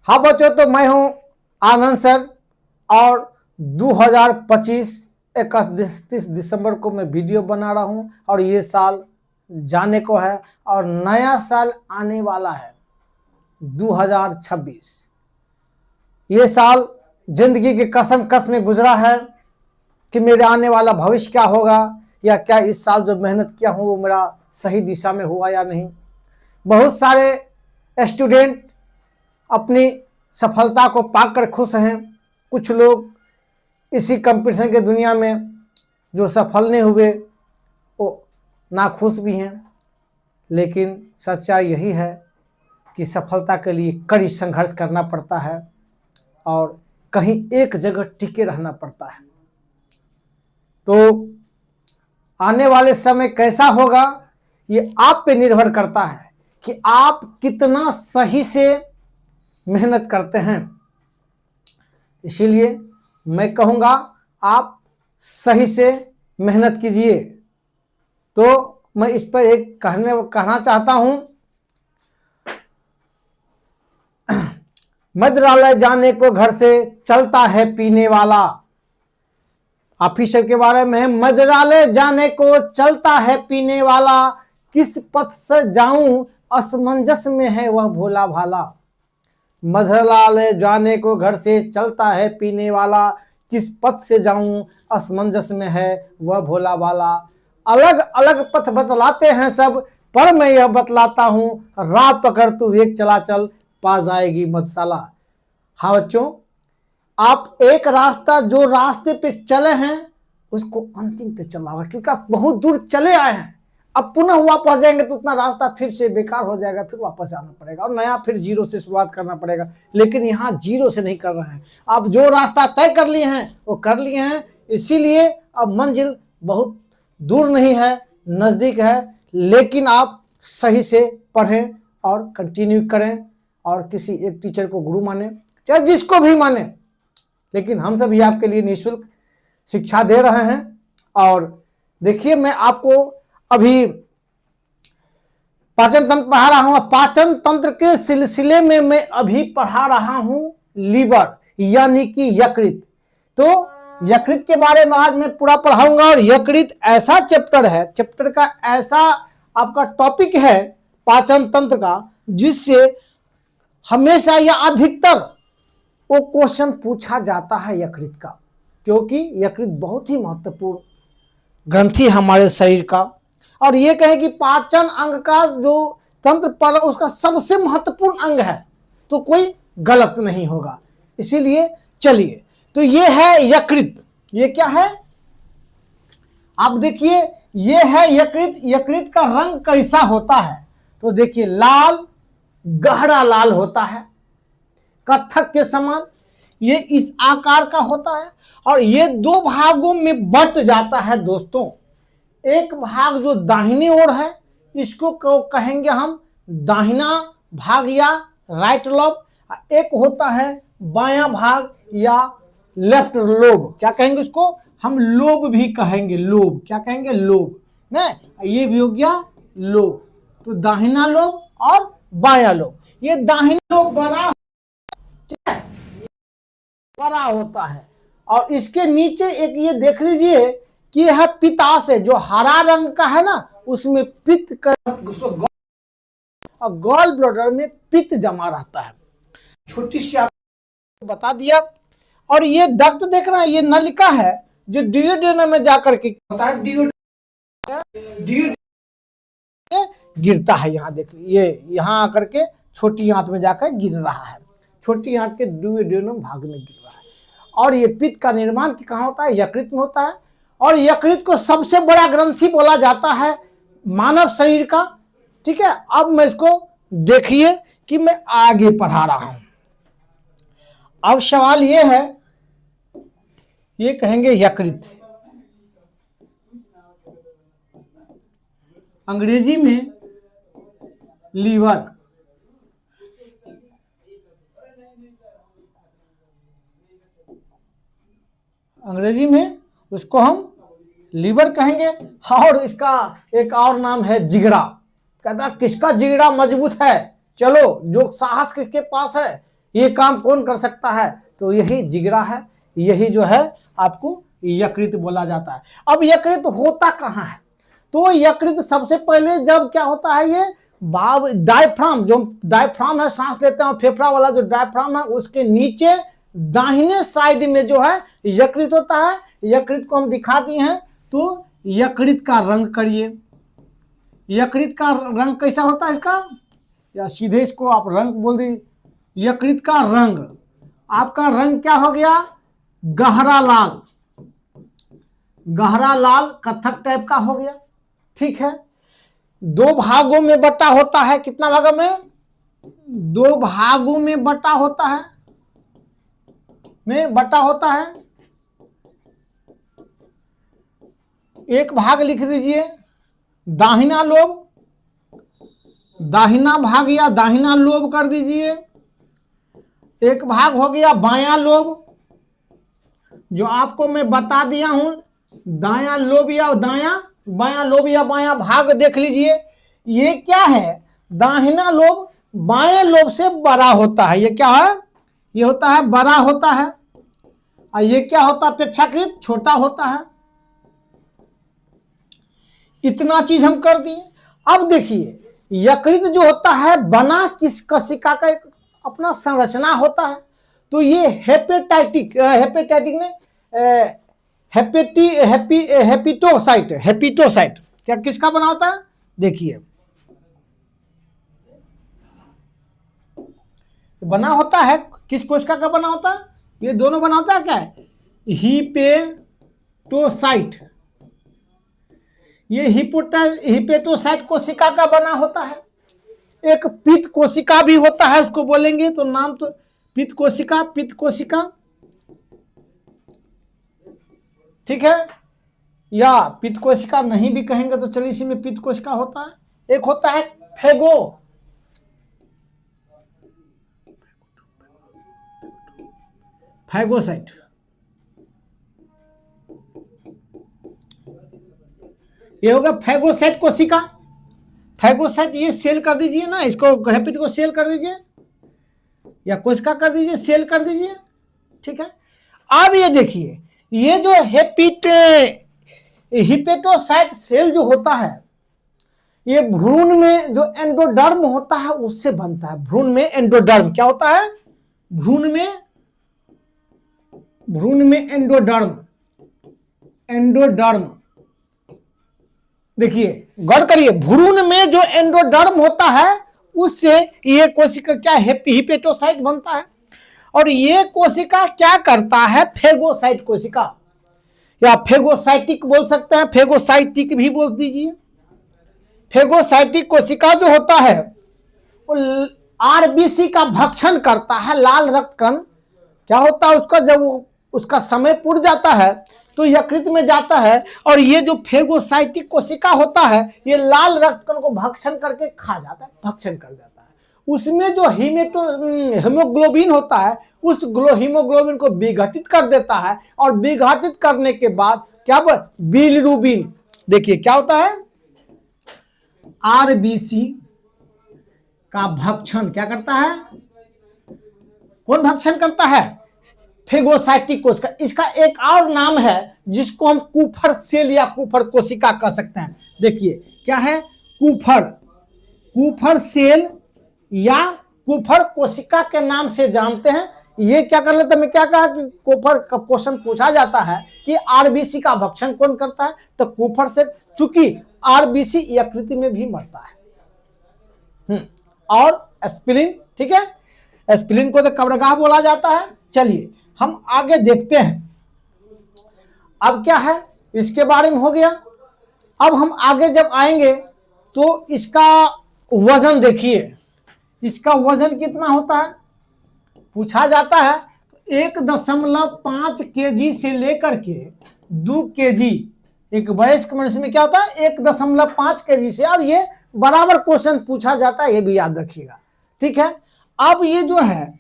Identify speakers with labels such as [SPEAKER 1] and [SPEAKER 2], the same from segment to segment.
[SPEAKER 1] हाँ बच्चों, तो मैं हूं आनंद सर और 2025 31 दिसंबर को मैं वीडियो बना रहा हूं और ये साल जाने को है और नया साल आने वाला है 2026। ये साल जिंदगी की कसम में गुजरा है कि मेरे आने वाला भविष्य क्या होगा या क्या इस साल जो मेहनत किया हूँ वो मेरा सही दिशा में हुआ या नहीं। बहुत सारे स्टूडेंट अपनी सफलता को पाकर खुश हैं, कुछ लोग इसी कंपटीशन के दुनिया में जो सफल नहीं हुए वो नाखुश भी हैं। लेकिन सच्चाई यही है कि सफलता के लिए कड़ी संघर्ष करना पड़ता है और कहीं एक जगह टिके रहना पड़ता है। तो आने वाले समय कैसा होगा ये आप पे निर्भर करता है कि आप कितना सही से मेहनत करते हैं। इसीलिए मैं कहूँगा आप सही से मेहनत कीजिए। तो मैं इस पर एक कहना चाहता हूँ, मंत्रालय जाने को घर से चलता है पीने वाला। ऑफिसर के बारे में, मंत्रालय जाने को चलता है पीने वाला, किस पथ से जाऊं असमंजस में है वह भोला भाला। मंत्रालय जाने को घर से चलता है पीने वाला, किस पथ से जाऊं असमंजस में है वह भोला भाला। अलग अलग पथ बतलाते हैं सब, पर मैं यह बतलाता हूं, राह पकड़ तू एक चला चल, पा जाएगी मधुशाला। हाँ बच्चों, आप एक रास्ता जो रास्ते पे चले हैं उसको अंतिम तक चलना होगा, क्योंकि आप बहुत दूर चले आए हैं। अब पुनः वापस जाएंगे तो उतना रास्ता फिर से बेकार हो जाएगा, फिर वापस आना पड़ेगा और नया फिर जीरो से शुरुआत करना पड़ेगा। लेकिन यहाँ जीरो से नहीं कर रहे हैं, आप जो रास्ता तय कर लिए हैं वो कर लिए हैं। इसीलिए अब मंजिल बहुत दूर नहीं है, नज़दीक है। लेकिन आप सही से पढ़ें और कंटिन्यू करें और किसी एक टीचर को गुरु माने, चाहे जिसको भी माने, लेकिन हम सभी आपके लिए निःशुल्क शिक्षा दे रहे हैं। और देखिए, मैं आपको अभी पाचन तंत्र पढ़ा रहा हूं। पाचन तंत्र के सिलसिले में मैं अभी पढ़ा रहा हूं लीवर यानी कि यकृत। तो यकृत के बारे में आज मैं पूरा पढ़ाऊंगा और यकृत ऐसा चैप्टर है, चैप्टर का ऐसा आपका टॉपिक है पाचन तंत्र का, जिससे हमेशा या अधिकतर वो क्वेश्चन पूछा जाता है यकृत का, क्योंकि यकृत बहुत ही महत्वपूर्ण ग्रंथि है हमारे शरीर का। और ये कहें कि पाचन अंग का जो तंत्र पर उसका सबसे महत्वपूर्ण अंग है, तो कोई गलत नहीं होगा। इसीलिए चलिए, तो ये है यकृत। ये क्या है आप देखिए, ये है यकृत। यकृत का रंग कैसा होता है तो देखिए, लाल, गहरा लाल होता है, कत्थक के समान। ये इस आकार का होता है और ये दो भागों में बंट जाता है दोस्तों। एक भाग जो दाहिनी ओर है इसको कहेंगे हम दाहिना भाग या राइट लोब। एक होता है बायां भाग या लेफ्ट लोब। क्या कहेंगे इसको? हम लोब भी कहेंगे। लोब क्या कहेंगे? लोब ना, ये भी हो गया लोब। तो दाहिना लोब और बायां लोब। ये दाहिना लोब बड़ा होता है और इसके नीचे एक ये देख लीजिए कि यह पित्ताशय जो हरा रंग का है ना, उसमें पित्त का और गॉल ब्लैडर में पित्त जमा रहता है। छोटी सी आपको बता दिया। और ये डक्ट देख रहे हैं, ये नलिका है जो डियोडेनम में जाकर के गिरता है। यहाँ देख लीजिए, ये यहाँ आकर के छोटी आंत में जाकर गिर रहा है, छोटी आंत के डियोडेनम भाग में गिर रहा है। और ये पित्त का निर्माण कहाँ होता है? यकृत में होता है। और यकृत को सबसे बड़ा ग्रंथि बोला जाता है मानव शरीर का। ठीक है, अब मैं इसको देखिए कि मैं आगे पढ़ा रहा हूं। अब सवाल ये है, ये कहेंगे यकृत, अंग्रेजी में लीवर। अंग्रेजी में उसको हम लीवर कहेंगे। और इसका एक और नाम है जिगरा। कहता किसका जिगरा मजबूत है, चलो जो साहस किसके पास है, ये काम कौन कर सकता है? तो यही जिगरा है, यही जो है आपको यकृत बोला जाता है। अब यकृत होता कहाँ है? तो यकृत सबसे पहले जब क्या होता है, ये डायफ्राम, जो डायफ्राम है सांस लेते हैं, फेफड़ा वाला जो डायफ्राम है उसके नीचे दाहिने साइड में जो है यकृत होता है। यकृत को हम दिखा दिए हैं। तो यकृत का रंग करिए, यकृत का रंग कैसा होता है इसका, या सीधे इसको आप रंग बोल दीजिए। यकृत का रंग, आपका रंग क्या हो गया? गहरा लाल, गहरा लाल कत्थक टाइप का हो गया। ठीक है, दो भागों में बटा होता है। कितना भागों में? दो भागों में बटा होता है, में बटा होता है। एक भाग लिख दीजिए दाहिना लोब, दाहिना भाग या दाहिना लोब कर दीजिए। एक भाग हो गया बायां लोब, जो आपको मैं बता दिया हूं, दायां लोब या दायां, बायां लोब या बायां भाग देख लीजिए। ये क्या है? दाहिना लोब बाएं लोब से बड़ा होता है। ये क्या है? ये होता है बड़ा होता है। और ये क्या होता है? अपेक्षाकृत छोटा होता है। इतना चीज हम कर दिए। अब देखिए यकृत जो होता है बना किस कोशिका का एक अपना संरचना होता है। तो ये हेपेटाइटिक में हेपिटोसाइट क्या किसका बना होता है? देखिए बना होता है, किस कोशिका का बना होता है? ये दोनों बना होता है। क्या है? हिपेटोसाइट। ये हिपेटोसाइट कोशिका का बना होता है। एक पित्त कोशिका भी होता है, उसको बोलेंगे तो नाम तो पित्त कोशिका, पित्त कोशिका। ठीक है, या पित्त कोशिका नहीं भी कहेंगे तो चलिए इसी में पित्त कोशिका होता है। एक होता है फैगोसाइट। ये होगा फैगोसाइट कोशिका। फैगोसाइट ये सेल कर दीजिए ना, इसको हेपिट को सेल कर दीजिए या कोशिका कर दीजिए, सेल कर दीजिए। ठीक है, अब ये देखिए ये जो हिपेटोसाइट सेल जो होता है ये भ्रूण में जो एंडोडर्म होता है उससे बनता है। भ्रूण में एंडोडर्म क्या होता है? भ्रूण में एंडोडर्म। देखिए गौर करिए, भ्रूण में जो एंडोडर्म होता है उससे ये कोशिका क्या हिपेटोसाइट बनता है। और ये कोशिका क्या करता है? फेगोसाइट कोशिका या फेगोसाइटिक बोल सकते हैं, फेगोसाइटिक भी बोल दीजिए। फेगोसाइटिक कोशिका जो होता है वो आरबीसी का भक्षण करता है, लाल रक्त कण। क्या होता है उसका? जब उसका समय पूर्ण जाता है तो यकृत में जाता है और ये जो फेगोसाइटिक कोशिका होता है ये लाल रक्त कण को भक्षण करके खा जाता है, भक्षण कर जाता है। उसमें जो हीमोग्लोबिन होता है उस हीमोग्लोबिन को विघटित कर देता है और विघटित करने के बाद क्या बिलिरुबिन। देखिए क्या होता है? आरबीसी का भक्षण क्या करता है? कौन भक्षण करता है? फेगोसाइटिक कोशिका। इसका एक और नाम है जिसको हम कुफर सेल या कुफर कोशिका कह सकते हैं। देखिए क्या है? कुफर सेल या कुफर कोशिका के नाम से जानते हैं। ये क्या कर लेते हैं? मैं क्या कहा कि कुफर का क्वेश्चन पूछा जाता है कि आरबीसी का भक्षण कौन करता है, तो कुफर सेल। चूंकि आरबीसी यकृत में भी मरता है। और एस्पिरिन, ठीक है, एस्पिरिन को तो कब्रगाह बोला जाता है। चलिए हम आगे देखते हैं। अब क्या है? इसके बारे में हो गया। अब हम आगे जब आएंगे तो इसका वजन देखिए, इसका वजन कितना होता है पूछा जाता है। 1.5 केजी से लेकर के 2 केजी एक वयस्क मनुष्य में क्या होता है? 1.5 केजी से, और ये बराबर क्वेश्चन पूछा जाता है, ये भी याद रखिएगा। ठीक है, अब ये जो है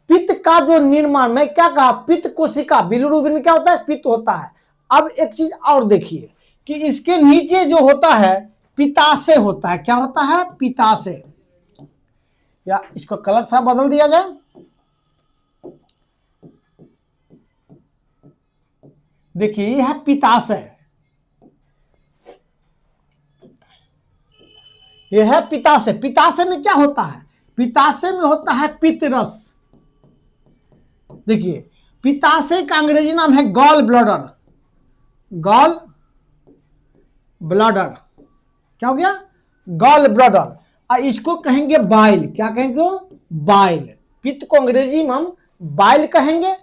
[SPEAKER 1] पित्त का जो निर्माण, मैं क्या कहा? पित्त कोशिका, बिलिरुबिन में क्या होता है? पित्त होता है। अब एक चीज और देखिए कि इसके नीचे जो होता है पित्ताशय होता है। क्या होता है? पित्ताशय। या इसको कलर थोड़ा बदल दिया जाए। देखिए यह है पित्ताशय, यह है पित्ताशय। पित्ताशय में क्या होता है? पित्ताशय में होता है पित्तरस। देखिए पित्ताशय का अंग्रेजी नाम है गॉल ब्लैडर। गॉल ब्लैडर क्या हो गया? Gall bladder. और इसको कहेंगे बाइल। क्या कहेंगे? बाइल। पित्त को अंग्रेजी में हम बाइल कहेंगे।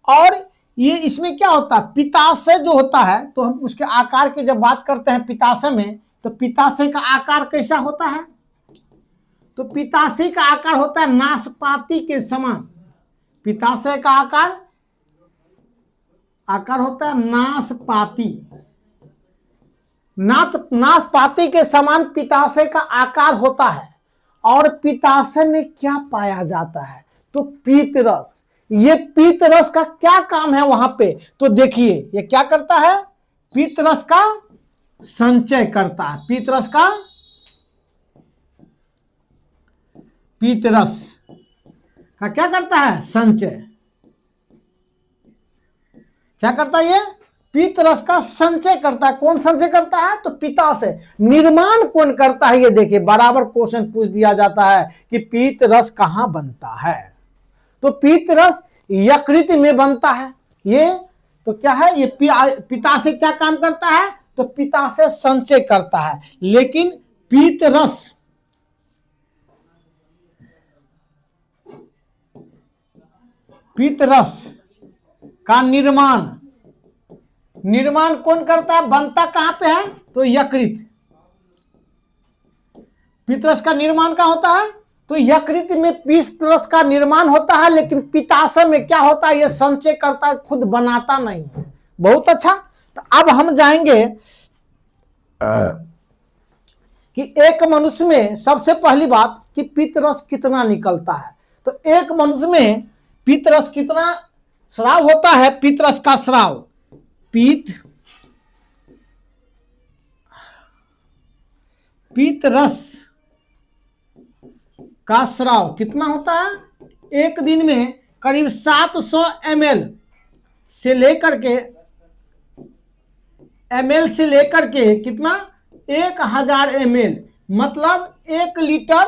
[SPEAKER 1] और ये इसमें क्या होता है? पित्ताशय जो होता है, तो हम उसके आकार की जब बात करते हैं पित्ताशय में, तो पित्ताशय का आकार कैसा होता है? तो पित्ताशय का आकार होता है नाशपाती के समान। पित्ताशय का आकार होता है नाशपाती। नाशपाती के समान पित्ताशय का आकार होता है। और पित्ताशय में क्या पाया जाता है? तो पीतरस। ये पीतरस का क्या काम है वहां पे? तो देखिए ये क्या करता है? पीतरस का संचय करता है। पीतरस का क्या करता है? संचय। क्या करता है? ये पीतरस का संचय करता है। कौन संचय करता है? तो पित्ताशय। निर्माण कौन करता है? ये देखिए बराबर क्वेश्चन पूछ दिया जाता है कि पीतरस कहां बनता है? तो पीतरस यकृत में बनता है। ये तो क्या है? ये पित्ताशय क्या काम करता है? तो पित्ताशय संचय करता है। लेकिन पीतरस का निर्माण कौन करता है? बनता कहां पे है? तो यकृत। पीतरस का निर्माण कहां होता है? तो यकृत में पीतरस का निर्माण होता है। लेकिन पित्ताशय में क्या होता है? यह संचय करता है, खुद बनाता नहीं। बहुत अच्छा। तो अब हम जाएंगे कि एक मनुष्य में सबसे पहली बात कि पीतरस कितना निकलता है। तो एक मनुष्य में पीतरस कितना स्राव होता है? पीतरस का स्राव, पीतरस का स्राव कितना होता है? एक दिन में करीब 700 ml से लेकर के कितना? 1000 ml, मतलब 1 लीटर।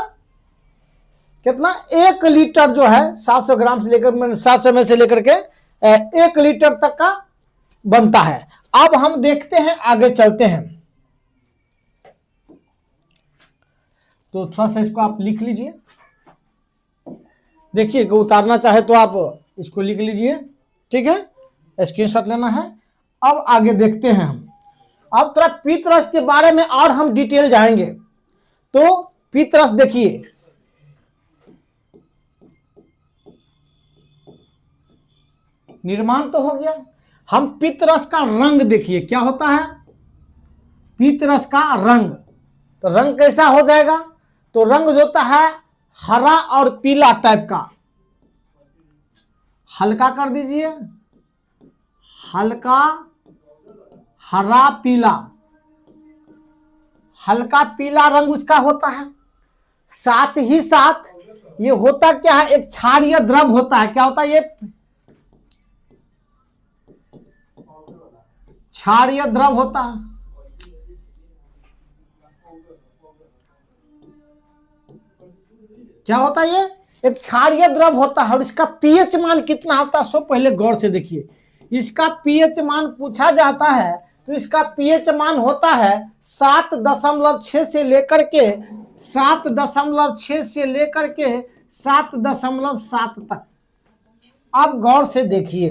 [SPEAKER 1] कितना? 1 लीटर जो है 700 ग्राम से लेकर 700 ml से लेकर के 1 लीटर तक का बनता है। अब हम देखते हैं, आगे चलते हैं। तो थोड़ा सा इसको आप लिख लीजिए। देखिए उतारना चाहे तो आप इसको लिख लीजिए, ठीक है? स्क्रीनशॉट लेना है। अब आगे देखते हैं हम। अब थोड़ा पीतरस के बारे में और हम डिटेल जाएंगे। तो पीतरस देखिए, निर्माण तो हो गया। हम पीतरस का रंग देखिए क्या होता है? पीतरस का रंग, तो रंग कैसा हो जाएगा? तो रंग जो होता है हरा और पीला टाइप का। हल्का कर दीजिए, हल्का हरा पीला, हल्का पीला रंग उसका होता है। साथ ही साथ ये होता क्या है? एक क्षारीय द्रव होता है। क्या होता है? ये क्षारीय द्रव होता है। क्या होता है? ये एक क्षारीय द्रव होता है। और इसका पीएच मान कितना होता है? सो पहले गौर से देखिए। इसका पीएच मान पूछा जाता है तो इसका पीएच मान होता है 7.6 से लेकर के 7.7 तक। अब गौर से देखिए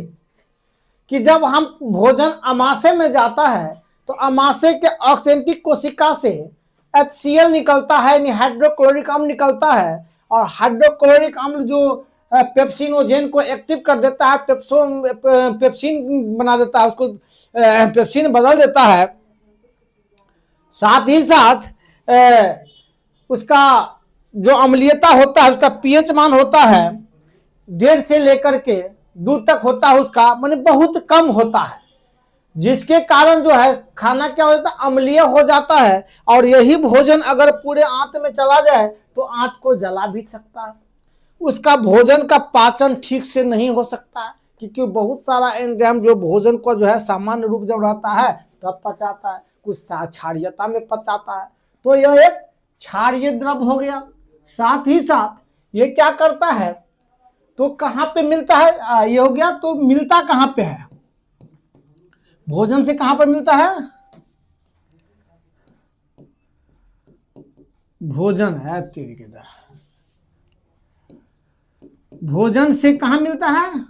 [SPEAKER 1] कि जब हम भोजन अमाशय में जाता है तो अमाशय के ऑक्सीजन की कोशिका से HCl निकलता है, यानी हाइड्रोक्लोरिक अम्ल निकलता है। और हाइड्रोक्लोरिक अम्ल जो पेप्सिनोजेन को एक्टिव कर देता है, पेप्सिन बना देता है, उसको पेप्सिन बदल देता है। साथ ही साथ उसका जो अम्लीयता होता है, उसका पीएच मान होता है 1.5 से लेकर के 2 तक होता है उसका, माने बहुत कम होता है। जिसके कारण जो है खाना क्या हो जाता है? अम्लीय हो जाता है। और यही भोजन अगर पूरे आंत में चला जाए तो आंत को जला भी सकता है। उसका भोजन का पाचन ठीक से नहीं हो सकता है, क्योंकि बहुत सारा एंजाइम जो भोजन को जो है सामान्य रूप जब रहता है तब पचाता है, कुछ क्षारीयता में पचाता है, तो यह एक क्षारीय द्रव हो गया। साथ ही साथ ये क्या करता है, तो कहां पे मिलता है, ये हो गया। तो मिलता कहां पे है, भोजन से कहां पर मिलता है, भोजन है तेरी के दर, भोजन से कहां मिलता है,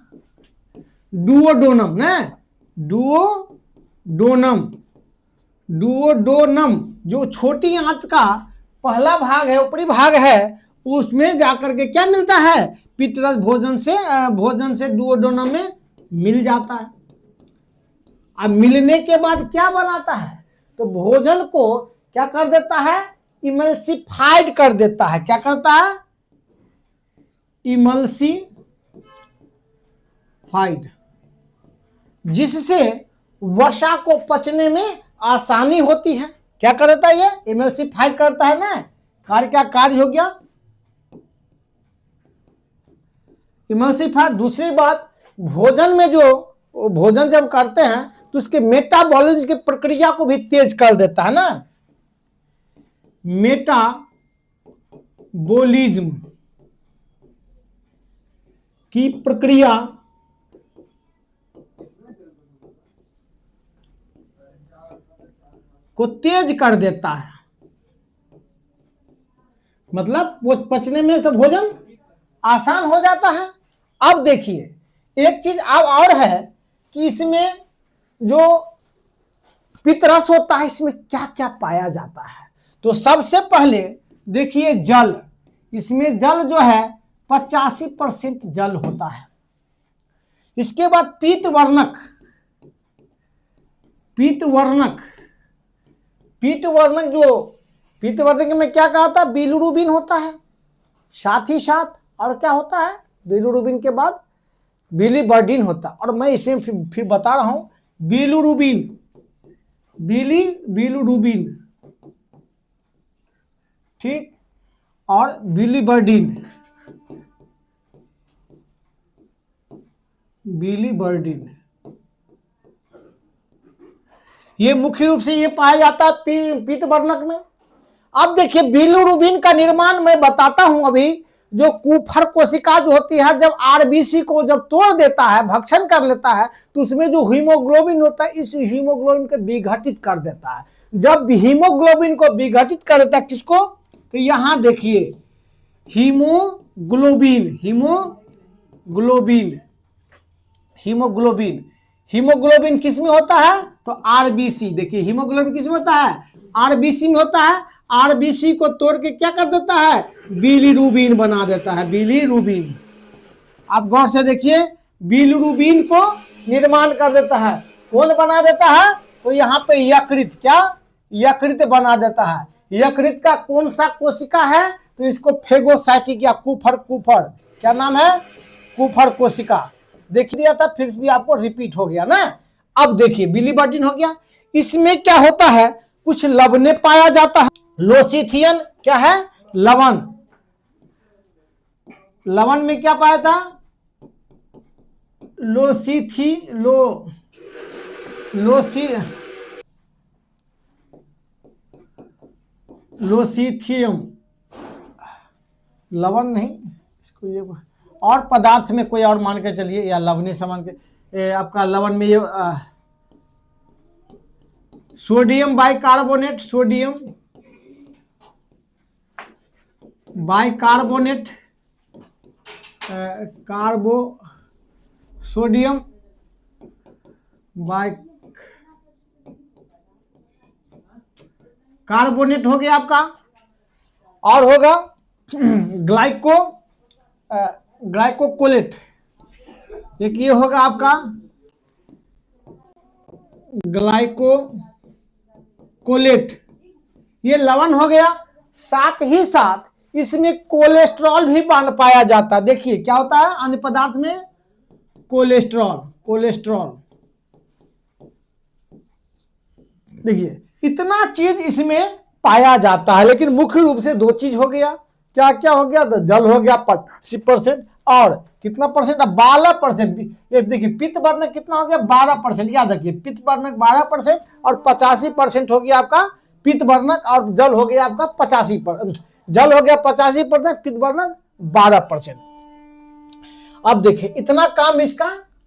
[SPEAKER 1] डुओडोनम ना, डुओडोनम, डुओडोनम जो छोटी आंत का पहला भाग है, ऊपरी भाग है, उसमें जाकर के क्या मिलता है, पित्तरस भोजन से डुओडोनम में मिल जाता है। अब मिलने के बाद क्या बनाता है, तो भोजन को क्या कर देता है, इमल्सिफाइड कर देता है। क्या करता है, इमल्सिफाइड, जिससे वसा को पचने में आसानी होती है। क्या कर देता है, ये इमल्सिफाइड करता है ना, कार्य का कार्य हो गया इमल्सिफाइड। दूसरी बात, भोजन में जो भोजन जब करते हैं तो उसके मेटाबॉलिज्म की प्रक्रिया को भी तेज कर देता है ना, मेटाबॉलिज्म की प्रक्रिया को तेज कर देता है, मतलब वो पचने में तो भोजन आसान हो जाता है। अब देखिए एक चीज अब और है कि इसमें जो पित्तरस होता है, इसमें क्या क्या पाया जाता है। तो सबसे पहले देखिए जल, इसमें जल जो है 85% जल होता है। इसके बाद पीतवर्णक, पीतवर्णक में क्या कहा था, बिलिरुबिन होता है। साथ ही साथ और क्या होता है, बिलिरुबिन के बाद बिलीवर्डिन होता है। और मैं इसमें फिर बता रहा हूं, बिलिरुबिन, बिलिरुबिन, ठीक, और बिलीवर्डिन, बिलीवर्डिन, ये मुख्य रूप से ये पाया जाता है पीतवर्णक में। अब देखिए बिलिरुबिन का निर्माण मैं बताता हूं अभी। जो कुफर कोशिका जो होती है, जब आरबीसी को जब तोड़ देता है, भक्षण कर लेता है, तो उसमें जो हीमोग्लोबिन होता है, इस हीमोग्लोबिन को विघटित कर देता है। जब हीमोग्लोबिन को विघटित कर देता है, किसको, तो यहां देखिए हीमोग्लोबिन, हीमोग्लोबिन, हीमोग्लोबिन, हीमोग्लोबिन किस में होता है, तो आरबीसी। देखिए हीमोग्लोबिन किस में होता है, आरबीसी में होता है। आरबीसी को तोड़ के क्या कर देता है, बिलिरुबिन बना देता है, बिलिरुबिन। आप गौर से देखिए, बिलिरुबिन को निर्माण कर देता है। कौन बना देता है, तो यहाँ पे यकृत, क्या, यकृत बना देता है। यकृत का कौन सा कोशिका है, तो इसको फेगोसाइटिक या कुफर, क्या नाम है, कुफर कोशिका। देख लिया था, फिर भी आपको रिपीट हो गया ना। अब देखिए बिलिवर्डिन हो गया। इसमें क्या होता है, कुछ लवणे पाया जाता है। लोसिथियन क्या है, लवण। लवण में क्या पाया था, लोसिथियम, लवण नहीं, इसको ये और पदार्थ में कोई और मान के चलिए, या लवणीय समान के आपका लवण में ये sodium bicarbonate, sodium bicarbonate, sodium carbonate हो गया आपका। और होगा ग्लाइकोकोलेट, एक ये होगा आपका ग्लाइकोकोलेट, ये लवण हो गया। साथ ही साथ इसमें कोलेस्ट्रॉल भी पाया जाता है। देखिए क्या होता है अन्य पदार्थ में, कोलेस्ट्रॉल। देखिए इतना चीज इसमें पाया जाता है, लेकिन मुख्य रूप से दो चीज हो गया, क्या क्या हो गया, तो जल हो गया 85% और कितना परसेंट, 12%। ये देखिए पित्त वर्णक कितना हो गया, 12%। याद रखिए पित्त वर्णक 12% और 85% हो गया आपका पित्त वर्णक, और जल हो गया आपका 85%। जल हो गया 85%, पित्त वर्णक 12%। अब देखिए इतना काम इसका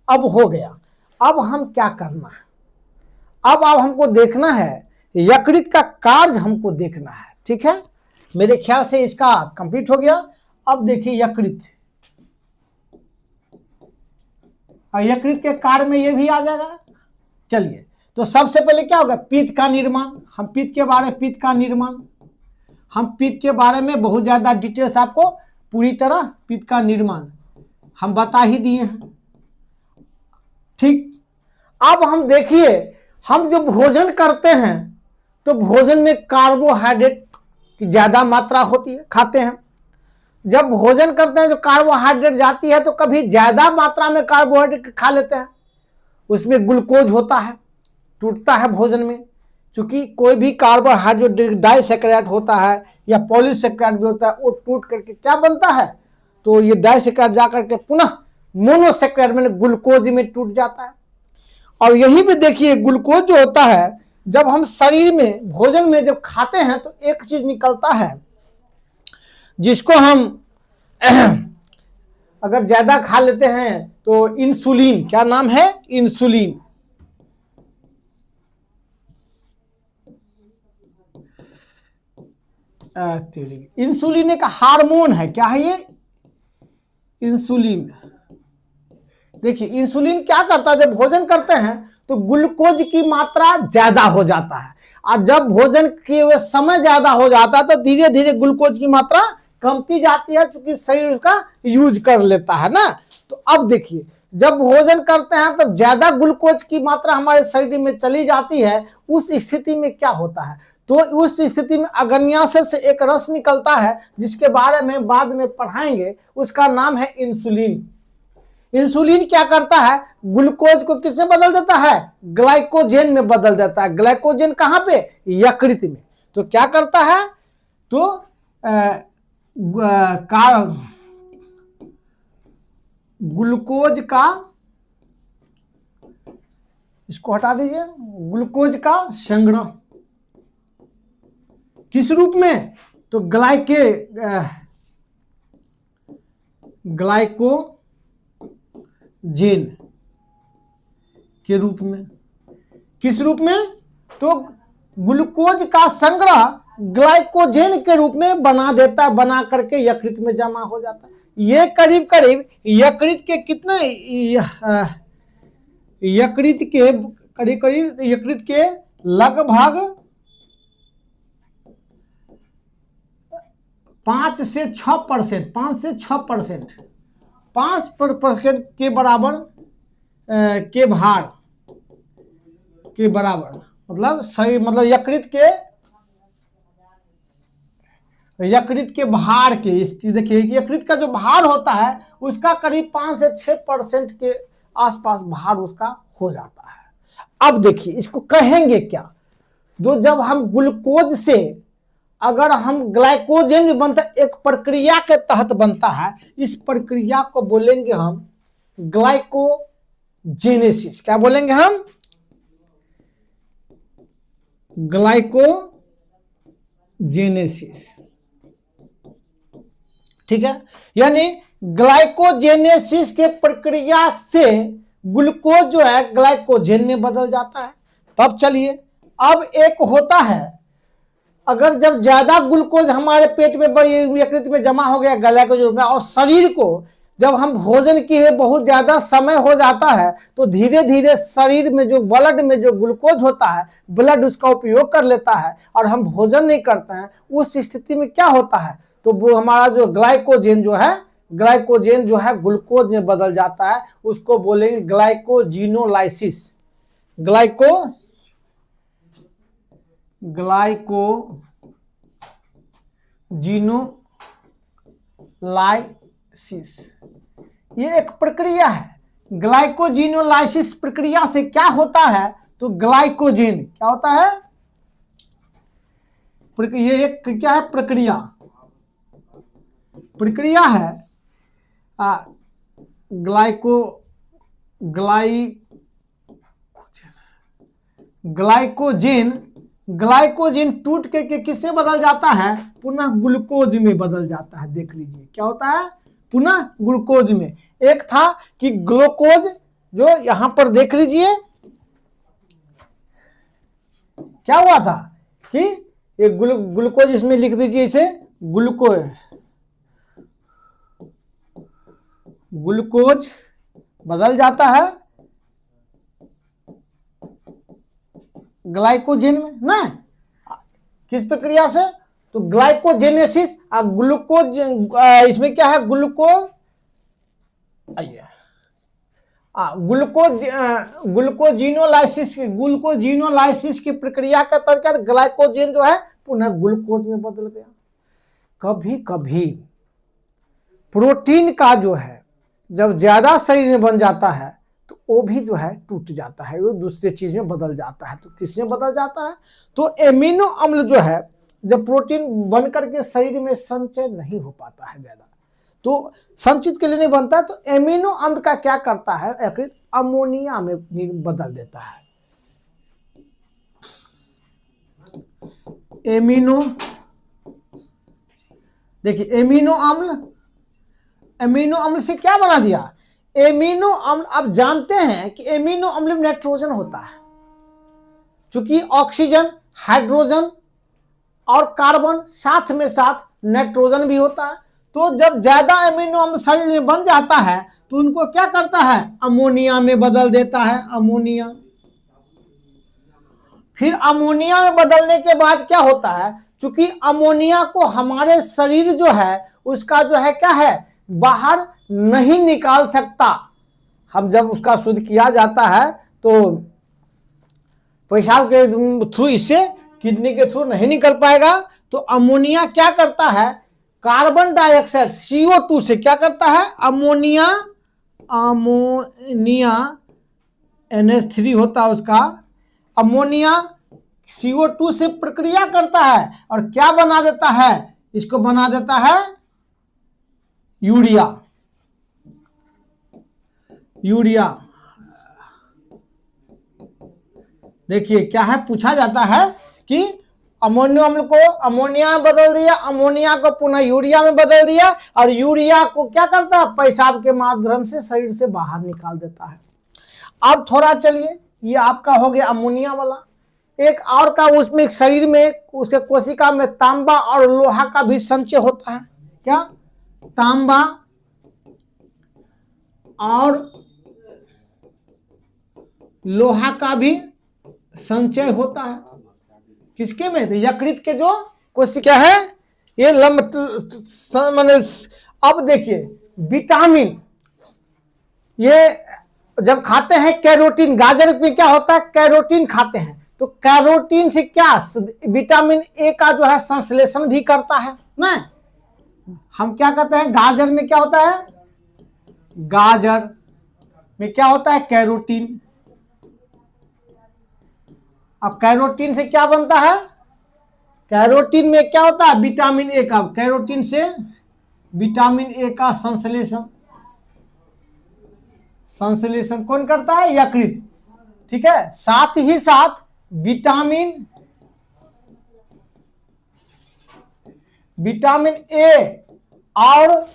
[SPEAKER 1] अब हो गया। अब हम क्या करना है, अब हमको देखना है यकृत का कार्य हमको देखना है। ठीक है, मेरे ख्याल से इसका कंप्लीट हो गया। अब देखिए यकृत, यकृत के कार्य में ये भी आ जाएगा। चलिए, तो सबसे पहले क्या होगा, पित्त का निर्माण। हम पित्त के बारे में, पित्त का निर्माण, हम पित्त के बारे में बहुत ज्यादा डिटेल्स आपको पूरी तरह पित्त का निर्माण हम बता ही दिए हैं। ठीक, अब हम देखिए, हम जो भोजन करते हैं तो भोजन में कार्बोहाइड्रेट की ज्यादा मात्रा होती है, खाते हैं। जब भोजन करते हैं जो कार्बोहाइड्रेट जाती है तो कभी ज्यादा मात्रा में कार्बोहाइड्रेट खा लेते हैं, उसमें ग्लूकोज होता है, टूटता है भोजन में। क्योंकि कोई भी कार्बोहाइड्रेट डाइसैकेराइड होता है या पॉलीसैकेराइड भी होता है, वो टूट करके क्या बनता है, तो ये डाइसैकेराइड जाकर के पुनः मोनोसैकेराइड में ग्लूकोज में टूट जाता है। और यही भी देखिए ग्लूकोज जो होता है, जब हम शरीर में भोजन में जब खाते हैं तो एक चीज निकलता है जिसको हम अगर ज्यादा खा लेते हैं तो इंसुलिन, क्या नाम है, इंसुलिन। इंसुलिन एक हार्मोन है, क्या है ये, इंसुलिन। देखिए इंसुलिन क्या करता है, जब भोजन करते हैं तो ग्लूकोज की मात्रा ज्यादा हो जाता है, और जब भोजन के समय ज्यादा हो जाता है तो धीरे धीरे ग्लूकोज की मात्रा कमती जाती है, क्योंकि शरीर उसका यूज कर लेता है ना। तो अब देखिए, जब भोजन करते हैं तो ज्यादा ग्लूकोज की मात्रा हमारे शरीर में चली जाती है। उस स्थिति में क्या होता है, तो उस स्थिति में अग्न्याशय से एक रस निकलता है जिसके बारे में बाद में पढ़ाएंगे, उसका नाम है इंसुलिन। इंसुलिन क्या करता है, ग्लूकोज को किसमें बदल देता है, ग्लाइकोजेन में बदल देता है। ग्लाइकोजेन कहां पे, यकृत में। तो क्या करता है, तो ग्लूकोज का, इसको हटा दीजिए, ग्लूकोज का संग्रह किस रूप में, तो ग्लाइकोजेन के रूप में। किस रूप में, तो ग्लूकोज का संग्रह ग्लाइकोजेन के रूप में बना देता है, बना करके यकृत में जमा हो जाता है। ये करीब करीब यकृत के कितने, यकृत के करीब करीब, यकृत के लगभग 5 से 6%, 5 से 6%, 5% के बराबर के भार के बराबर, मतलब सही, मतलब यकृत के भार के, इसकी देखिए यकृत का जो भार होता है उसका करीब 5 से 6% के आसपास भार उसका हो जाता है। अब देखिए इसको कहेंगे क्या, तो जब हम ग्लूकोज से अगर हम ग्लाइकोजेन भी बनता है, एक प्रक्रिया के तहत बनता है, इस प्रक्रिया को बोलेंगे हम ग्लाइकोजेनेसिस। क्या बोलेंगे हम, ग्लाइकोजेनेसिस। ठीक है, यानी ग्लाइकोजेनेसिस के प्रक्रिया से ग्लूकोज जो है ग्लाइकोजेन में बदल जाता है। तब चलिए, अब एक होता है, अगर जब ज्यादा ग्लूकोज हमारे पेट में यकृत में जमा हो गया ग्लाइकोजेन में, और शरीर को जब हम भोजन किए बहुत ज्यादा समय हो जाता है तो धीरे धीरे शरीर में जो ब्लड में जो ग्लूकोज होता है, ब्लड उसका उपयोग कर लेता है और हम भोजन नहीं करते हैं। उस स्थिति में क्या होता है, तो वो हमारा जो ग्लाइकोजेन जो है ग्लूकोज में बदल जाता है, उसको बोलेंगे ग्लाइकोजिनोलाइसिस। ग्लाइकोजिनोलाइसिस ये एक प्रक्रिया है। ग्लाइकोजिनोलाइसिस प्रक्रिया से क्या होता है, तो ग्लाइकोजेन क्या होता है, ये एक क्या है, प्रक्रिया। प्रक्रिया है ग्लाइकोजेन ग्लाइकोजेन टूट करके किससे बदल जाता है, पुनः ग्लूकोज में बदल जाता है। देख लीजिए क्या होता है, पुनः ग्लूकोज में। एक था कि ग्लूकोज, जो यहां पर देख लीजिए क्या हुआ था कि ये ग्लूकोज, इसमें लिख दीजिए इसे ग्लूकोज बदल जाता है ग्लाइकोजेन में ना, किस प्रक्रिया से, तो ग्लाइकोजेनेसिस। ग्लूकोज इसमें क्या है, ग्लूकोजिनोलाइसिस की प्रक्रिया के तहत ग्लाइकोजेन जो है पुनः ग्लूकोज में बदल गया। कभी कभी प्रोटीन का जो है जब ज्यादा शरीर में बन जाता है तो वो भी जो है टूट जाता है, वो दूसरे चीज में बदल जाता है। तो किसमें बदल जाता है, तो एमिनो अम्ल जो है जब प्रोटीन बन करके शरीर में संचय नहीं हो पाता है ज्यादा, तो संचित के लिए नहीं बनता है, तो एमिनो अम्ल का क्या करता है, यकृत अमोनिया में बदल देता है। एमिनो, देखिए एमिनो अम्ल से क्या बना दिया, एमिनो अम्ल। आप जानते हैं कि एमिनो अम्ल में नाइट्रोजन होता है, चूंकि ऑक्सीजन, हाइड्रोजन और कार्बन साथ में साथ नाइट्रोजन भी होता है। तो जब ज्यादा एमिनो अम्ल शरीर में बन जाता है तो उनको क्या करता है, अमोनिया में बदल देता है, अमोनिया। फिर अमोनिया में बदलने के बाद क्या होता है, चूंकि अमोनिया को हमारे शरीर जो है उसका जो है क्या है, बाहर नहीं निकाल सकता। हम जब उसका शुद्ध किया जाता है तो पेशाब के थ्रू, इससे किडनी के थ्रू नहीं निकल पाएगा। तो अमोनिया क्या करता है, कार्बन डाइऑक्साइड CO2 से क्या करता है, अमोनिया NH3 होता है उसका, अमोनिया CO2 से प्रक्रिया करता है और क्या बना देता है, इसको बना देता है यूरिया। देखिए क्या है, पूछा जाता है कि अमोनियो अम्ल को अमोनिया में बदल दिया, अमोनिया को पुनः यूरिया में बदल दिया, और यूरिया को क्या करता है, पेशाब के माध्यम से शरीर से बाहर निकाल देता है। अब थोड़ा चलिए, ये आपका हो गया अमोनिया वाला। एक और का, उसमें शरीर में उसके कोशिका में तांबा और लोहा का भी संचय होता है। क्या, तांबा और लोहा का भी संचय होता है, किसके में, यकृत के जो कोशिका है ये अब देखिए विटामिन, ये जब खाते हैं कैरोटीन, गाजर में क्या होता है, कैरोटीन खाते हैं, तो कैरोटीन से क्या, विटामिन ए का जो है संश्लेषण भी करता है ना। हम क्या कहते हैं, गाजर में क्या होता है, गाजर में क्या होता है, कैरोटीन। अब कैरोटीन से क्या बनता है, कैरोटीन में क्या होता है, विटामिन ए का, कैरोटीन से विटामिन ए का संश्लेषण कौन करता है, यकृत। ठीक है, साथ ही साथ विटामिन ए और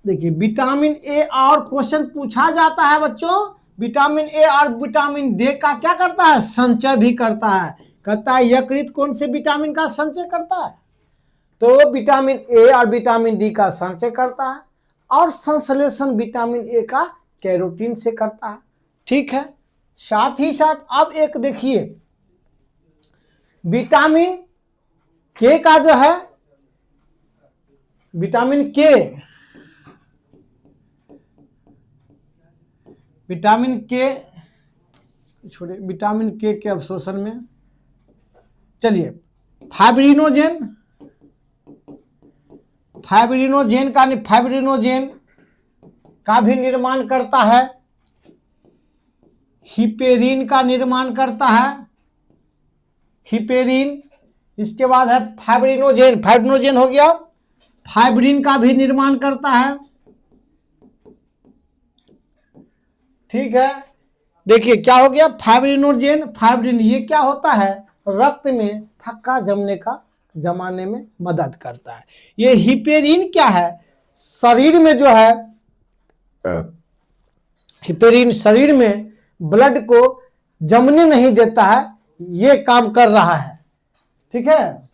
[SPEAKER 1] देखिए विटामिन ए और क्वेश्चन पूछा जाता है बच्चों, विटामिन ए और विटामिन डी का क्या करता है, संचय भी करता है। कहता है यकृत कौन से विटामिन का संचय करता है, तो विटामिन ए और विटामिन डी का संचय करता है, और संश्लेषण विटामिन ए का कैरोटीन से करता है। ठीक है, साथ ही साथ अब एक देखिए विटामिन के का जो है, विटामिन छोड़िए, विटामिन के अवशोषण में चलिए फाइब्रिनोजेन का भी निर्माण करता है, हिपेरिन का निर्माण करता है, हिपेरिन। इसके बाद है फाइब्रिनोजेन हो गया, फाइब्रिन का भी निर्माण करता है। ठीक है, देखिए क्या हो गया, फाइब्रिनोजेन। फाइब्रिन ये क्या होता है, रक्त में थक्का जमाने में मदद करता है। ये हिपेरिन क्या है, शरीर में जो है, हिपेरिन शरीर में ब्लड को जमने नहीं देता है, ये काम कर रहा है। ठीक है,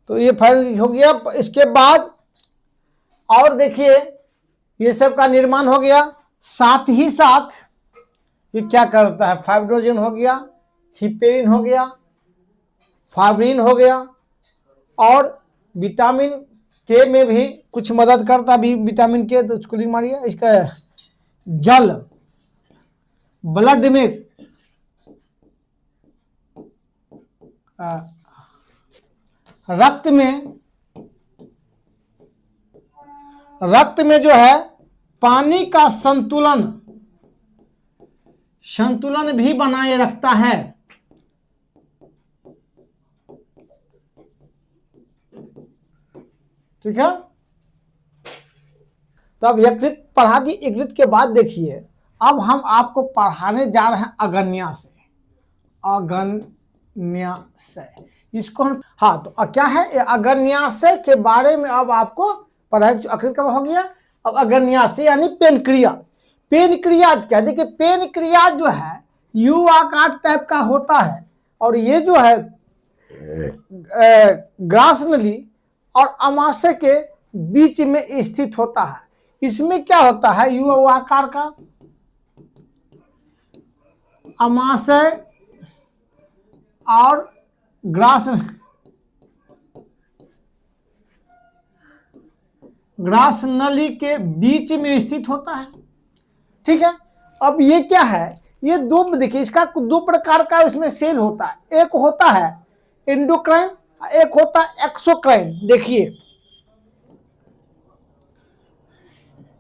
[SPEAKER 1] तो ये फाइब्रिन हो गया। इसके बाद और देखिए ये सब का निर्माण हो गया। साथ ही साथ ये क्या करता है, फाइब्रिनोजेन हो गया, हिपेरिन हो गया, फाइब्रिन हो गया, और विटामिन के में भी कुछ मदद करता है। विटामिन के तो उसको लिख मारिए, इसका जल ब्लड में रक्त में जो है पानी का संतुलन भी बनाए रखता है। ठीक है, तो अब यकृत पढ़ा दी। यकृत के बाद देखिए अब हम आपको पढ़ाने जा रहे हैं अगन्याशय। इसको हम, हाँ, तो क्या है अगन्याशय के बारे में अब आपको पढ़ाई। यकृत का हो गया, अब अगन्याशय यानी पेनक्रियाज। पेनक्रियाज क्या, देखिए पेनक्रियाज जो है यू आकार टाइप का होता है, और ये जो है ग्रास नली और अमाशय के बीच में स्थित होता है। इसमें क्या होता है, यू आकार का अमाशय और ग्रास नली के बीच में स्थित होता है। ठीक है, अब ये क्या है, ये दो, देखिए इसका दो प्रकार का इसमें सेल होता है। एक होता है एंडोक्राइन, एक होता है एक्सोक्राइन। देखिए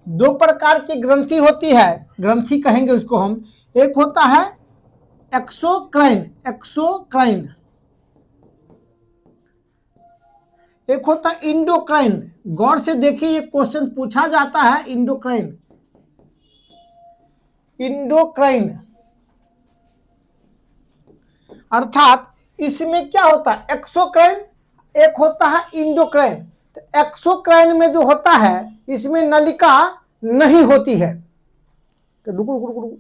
[SPEAKER 1] दो प्रकार की ग्रंथि होती है, ग्रंथि कहेंगे उसको हम। एक होता है एक्सोक्राइन, एक होता है इंडोक्राइन। गौर से देखिए ये क्वेश्चन पूछा जाता है, इंडोक्राइन अर्थात इसमें क्या होता है, एक्सोक्राइन, एक होता है इंडोक्राइन। तो एक्सोक्राइन में जो होता है इसमें नलिका नहीं होती है। तो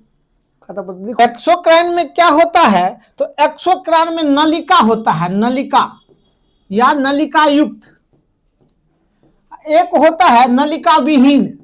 [SPEAKER 1] एक्सोक्राइन में क्या होता है, तो एक्सोक्राइन में नलिका होता है, नलिका या नलिका युक्त। एक होता है नलिका विहीन।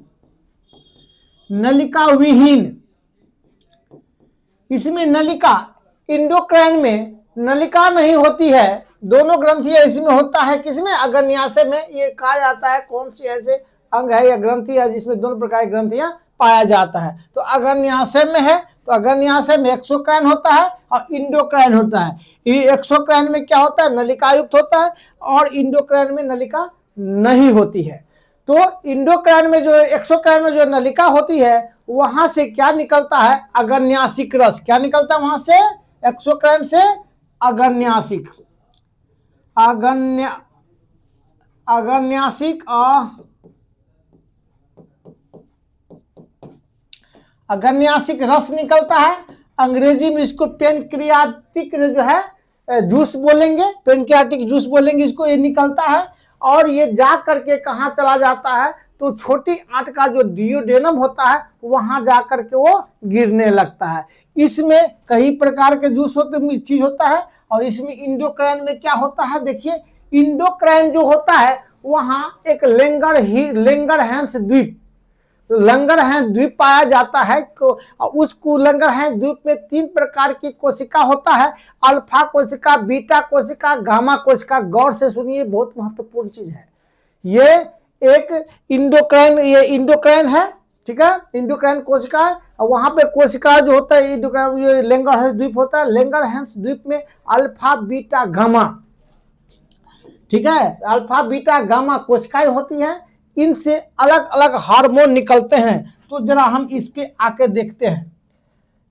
[SPEAKER 1] इसमें नलिका, इंडोक्राइन में नलिका नहीं होती है। दोनों ग्रंथियां इसमें होता है, किसमें, अगन्याशय में। ये कहा जाता है कौन सी ऐसे अंग है या ग्रंथि है जिसमें दोनों प्रकार की ग्रंथियां पाया जाता है। तो अगन्याशय में है, तो अगन्याशय में एक्सोक्राइन होता है और इंडोक्राइन होता है। एक्सोक्राइन में क्या होता है, नलिका युक्त होता है, और इंडोक्राइन में नलिका नहीं होती है। तो इंडोक्राइन में जो, एक्सोक्राइन में जो नलिका होती है वहां से क्या निकलता है, अगन्यासिक रस। क्या निकलता है वहां से, एक्सोक्राइन से अगन्यासिक अगन्यासिक रस निकलता है। अंग्रेजी में इसको पेनक्रियाटिक जो है जूस बोलेंगे, पेनक्रियाटिक जूस बोलेंगे इसको। ये निकलता है और ये जा करके कहाँ चला जाता है, तो छोटी आंत का जो डियोडेनम होता है वहां जा करके वो गिरने लगता है। इसमें कई प्रकार के जूस होते, चीज होता है। और इसमें इंडोक्राइन में क्या होता है, देखिए इंडोक्राइन जो होता है वहां एक लैंगरहैंस द्वीप पाया जाता है। उस लैंगरहैंस द्वीप में 3 प्रकार की कोशिका होता है, अल्फा कोशिका, बीटा कोशिका, गामा कोशिका। गौर से सुनिए, बहुत महत्वपूर्ण चीज है ये। एक इंडोक्राइन है, ठीक है, इंडोक्राइन कोशिका है। और वहां पे कोशिका जो होता है इंडोक्राइन, लैंगरहैंस द्वीप होता है। लैंगरहैंस द्वीप में अल्फा बीटा गामा, ठीक है, अल्फा बीटा गामा कोशिकाएं होती हैं। इनसे अलग अलग हार्मोन निकलते हैं। तो जरा हम इस पे आके देखते हैं,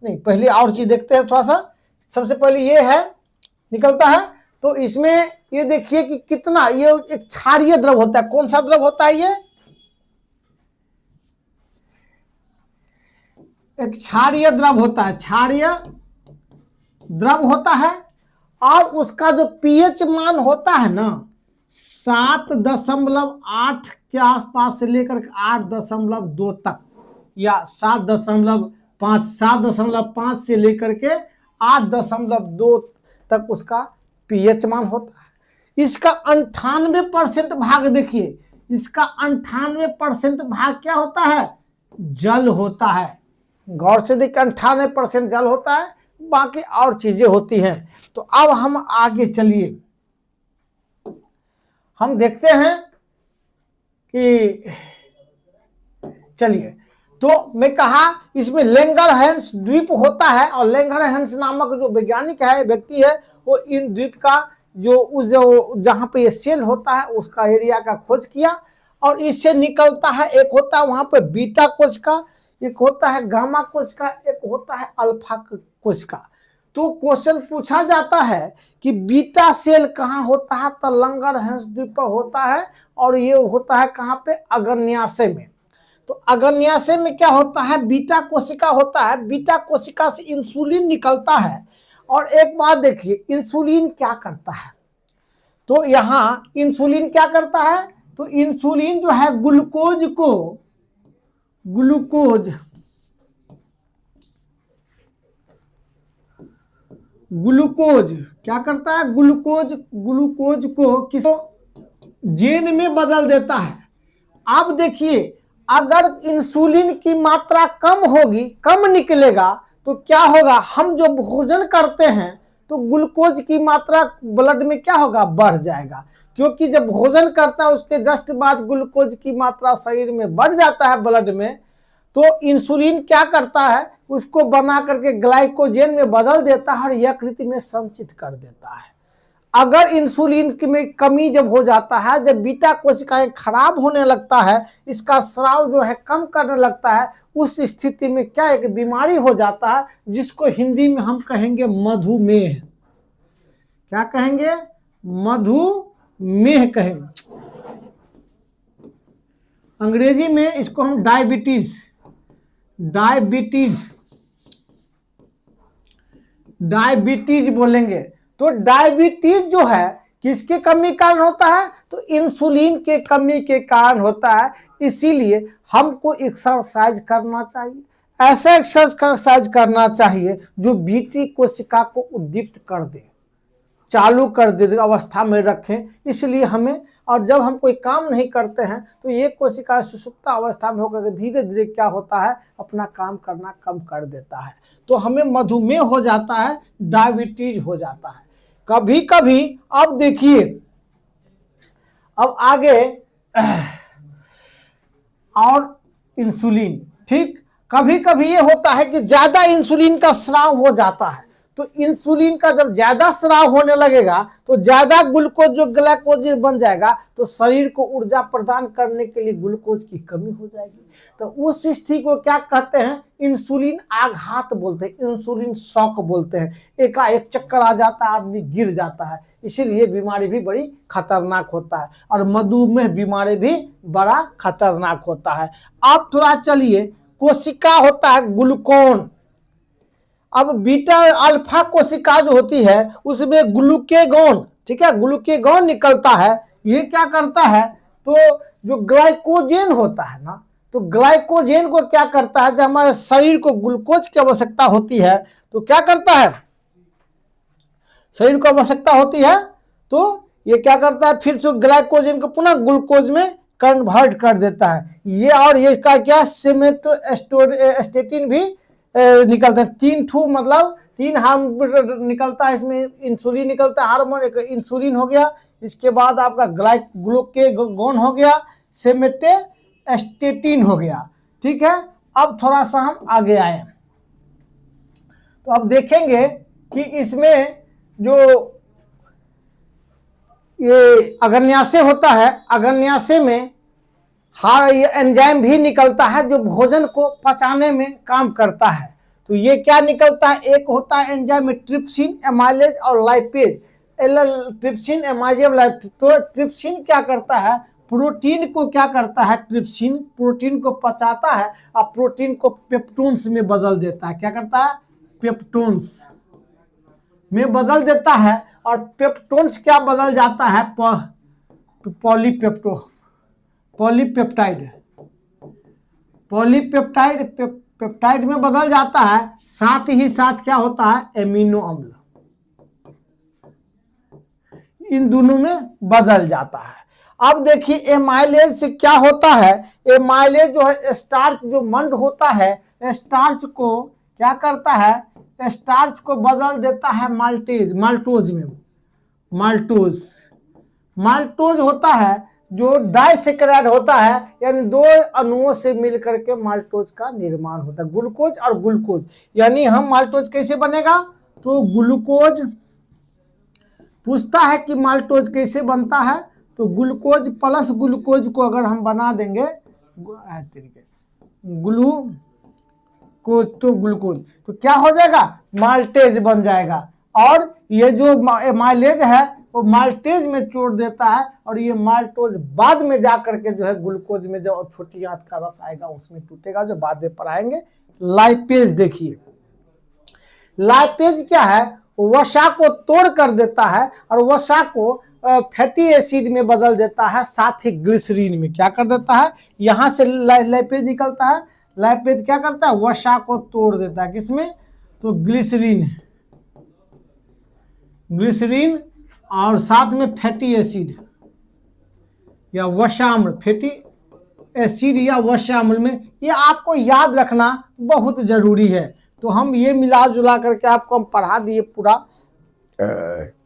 [SPEAKER 1] नहीं पहले और चीज देखते हैं थोड़ा सा। सबसे पहले ये है, निकलता है तो इसमें ये देखिए कि कितना, ये एक क्षारीय द्रव होता है। कौन सा द्रव होता है? ये एक क्षारीय द्रव होता है, क्षारीय द्रव होता है। और उसका जो पीएच मान होता है ना 7.8 के आसपास से लेकर 8.2 तक, या 7.5 से लेकर के 8.2 तक उसका पीएच मान होता है। इसका 98% भाग देखिए, इसका 98% भाग क्या होता है? जल होता है। गौर से देखिए 98% जल होता है, बाकी और चीजें होती हैं। तो अब हम आगे चलिए, हम देखते हैं कि चलिए, तो मैं कहा इसमें लैंगरहैंस द्वीप होता है, और लैंगरहैंस नामक जो वैज्ञानिक है, व्यक्ति है, वो इन द्वीप का जो जहां पे ये सेल होता है उसका एरिया का खोज किया। और इससे निकलता है, एक होता है वहां पे बीटा कोशिका, एक होता है गामा कोशिका, एक होता है अल्फा कोशिका। तो क्वेश्चन पूछा जाता है कि बीटा सेल कहाँ होता है? तो लैंगरहैंस द्वीप पर होता है, और ये होता है कहाँ पे? अग्न्याशय में। तो अग्न्याशय में क्या होता है? बीटा कोशिका होता है। बीटा कोशिका से इंसुलिन निकलता है। और एक बात देखिए, इंसुलिन क्या करता है? तो यहां इंसुलिन क्या करता है? तो इंसुलिन जो है ग्लूकोज क्या करता है? ग्लूकोज को किस जेन में बदल देता है। अब देखिए, अगर इंसुलिन की मात्रा कम होगी, कम निकलेगा, तो क्या होगा? हम जो भोजन करते हैं तो ग्लूकोज की मात्रा ब्लड में क्या होगा? बढ़ जाएगा। क्योंकि जब भोजन करता है उसके जस्ट बाद ग्लूकोज की मात्रा शरीर में बढ़ जाता है ब्लड में, तो इंसुलिन क्या करता है? उसको बना करके ग्लाइकोजेन में बदल देता है और यकृत में संचित कर देता है। अगर इंसुलिन में कमी जब हो जाता है, जब बीटा कोशिकाएं खराब होने लगता है, इसका स्राव जो है कम करने लगता है, उस स्थिति में क्या एक बीमारी हो जाता है, जिसको हिंदी में हम कहेंगे मधुमेह। क्या कहेंगे? मधुमेह कहेंगे। अंग्रेजी में इसको हम डायबिटीज बोलेंगे। तो डायबिटीज जो है किसके कमी कारण होता है? तो इंसुलिन के कमी के कारण होता है। इसीलिए हमको एक्सरसाइज करना चाहिए, ऐसा एक्सरसाइज करना चाहिए जो बीटी कोशिका को उद्दीप्त कर दे, चालू कर दे, अवस्था में रखें। इसलिए हमें, और जब हम कोई काम नहीं करते हैं तो ये कोशिका सुषुप्त अवस्था में होकर धीरे धीरे क्या होता है? अपना काम करना कम कर देता है। तो हमें मधुमेह हो जाता है, डायबिटीज हो जाता है कभी कभी। अब देखिए, अब आगे और इंसुलिन, ठीक, कभी कभी ये होता है कि ज्यादा इंसुलिन का स्राव हो जाता है। तो इंसुलिन का जब ज्यादा स्राव होने लगेगा तो ज्यादा ग्लूकोज जो ग्लाइकोज बन जाएगा, तो शरीर को ऊर्जा प्रदान करने के लिए ग्लूकोज की कमी हो जाएगी। तो उस स्थिति को क्या कहते हैं? इंसुलिन आघात बोलते हैं, इंसुलिन शॉक बोलते हैं। एकाएक चक्कर आ जाता है, आदमी गिर जाता है। इसीलिए बीमारी भी बड़ी खतरनाक होता है, और मधुमेह बीमारी भी बड़ा खतरनाक होता है। अब थोड़ा चलिए, कोशिका होता है ग्लूकोन। अब बीटा अल्फा कोशिका जो होती है उसमें ग्लूकेगॉन, ठीक है, ग्लूकेगॉन निकलता है। ये क्या करता है? तो जो ग्लाइकोजेन होता है ना, तो ग्लाइकोजेन को क्या करता है? जब हमारे शरीर को ग्लूकोज की आवश्यकता होती है तो क्या करता है? शरीर को आवश्यकता होती है तो ये क्या करता है? फिर से ग्लाइकोजेन को पुनः ग्लूकोज में कन्वर्ट कर देता है। ये, और ये का क्या? सोमेटोस्टेटिन भी निकलते हैं। 3 ठू, मतलब 3 हार्मोन निकलता है इसमें। इंसुलिन निकलता है हार्मोन, एक इंसुलिन हो गया, इसके बाद आपका ग्लूकेगॉन हो गया, सोमेटोस्टेटिन हो गया, ठीक है। अब थोड़ा सा हम आगे आए तो अब देखेंगे कि इसमें जो ये अग्न्याशय होता है, अग्न्याशय में ये एंजाइम भी निकलता है जो भोजन को पचाने में काम करता है। तो ये क्या निकलता है? एक होता है एंजाइम ट्रिप्सिन, एमाइलेज और लाइपेज। ट्रिप्सिन एमाइजेबल है। तो ट्रिप्सिन क्या करता है, प्रोटीन को क्या करता है, ट्रिप्सिन प्रोटीन को पचाता है और प्रोटीन को पेप्टोन्स में बदल देता है। क्या करता है, पेप्टोन्स में बदल देता है। और पेप्टोन्स क्या बदल जाता है, पॉलीपेप्टाइड पेप्टाइड में बदल जाता है। साथ ही साथ क्या होता है, एमिनो अम्ल इन दोनों में बदल जाता है। अब देखिए एमाइलेज से क्या होता है, एमाइलेज जो है स्टार्च जो मंड होता है, स्टार्च को क्या करता है, स्टार्च को बदल देता है माल्टोज में। माल्टोज होता है जो डाइसेकेराइड होता है, यानी दो अणुओं से मिलकर के माल्टोज का निर्माण होता है, ग्लूकोज और ग्लूकोज। यानी हम माल्टोज कैसे बनेगा, तो ग्लूकोज पूछता है कि माल्टोज कैसे बनता है, तो ग्लूकोज प्लस ग्लूकोज को अगर हम बना देंगे ग्लूकोज तो क्या हो जाएगा, माल्टेज बन जाएगा। और ये जो माइलेज है वो माल्टेज में छोड़ देता है, और ये माल्टोज बाद में जाकर के जो है ग्लूकोज में जो छोटी आंत का रस आएगा उसमें टूटेगा, जो बाद में पढ़ाएंगे। लाइपेज देखिए, लाइपेज क्या है, वसा को तोड़ कर देता है और वसा को फैटी एसिड में बदल देता है, साथ ही ग्लिसरीन में क्या कर देता है, यहां से लाइपेज निकलता है। लाइपेज क्या करता है, वसा को तोड़ देता है, किसमें, तो ग्लिसरीन और साथ में फैटी एसिड या वसाम्ल, फैटी एसिड या वसाम्ल में। ये आपको याद रखना बहुत जरूरी है। तो हम ये मिला जुला करके आपको हम पढ़ा दिए पूरा।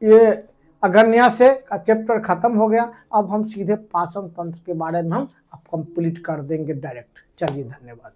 [SPEAKER 1] ये अग्रन्यास से का चैप्टर खत्म हो गया। अब हम सीधे पाचन तंत्र के बारे में हम कंप्लीट कर देंगे डायरेक्ट। चलिए, धन्यवाद।